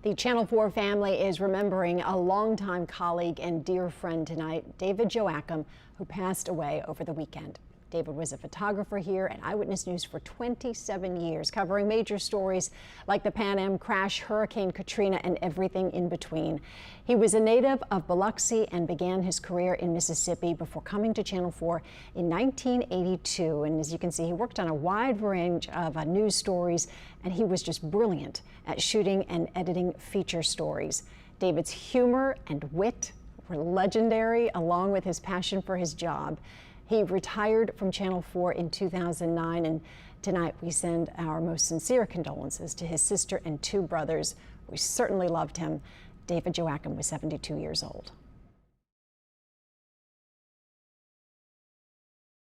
The Channel 4 family is remembering a longtime colleague and dear friend tonight, David Joachim, who passed away over the weekend. David was a photographer here at Eyewitness News for 27 years, covering major stories like the Pan Am crash, Hurricane Katrina, and everything in between. He was a native of Biloxi and began his career in Mississippi before coming to Channel 4 in 1982. And as you can see, he worked on a wide range of news stories, and he was just brilliant at shooting and editing feature stories. David's humor and wit were legendary, along with his passion for his job. He retired from Channel 4 in 2009, and tonight we send our most sincere condolences to his sister and two brothers. We certainly loved him. David Joachim was 72 years old.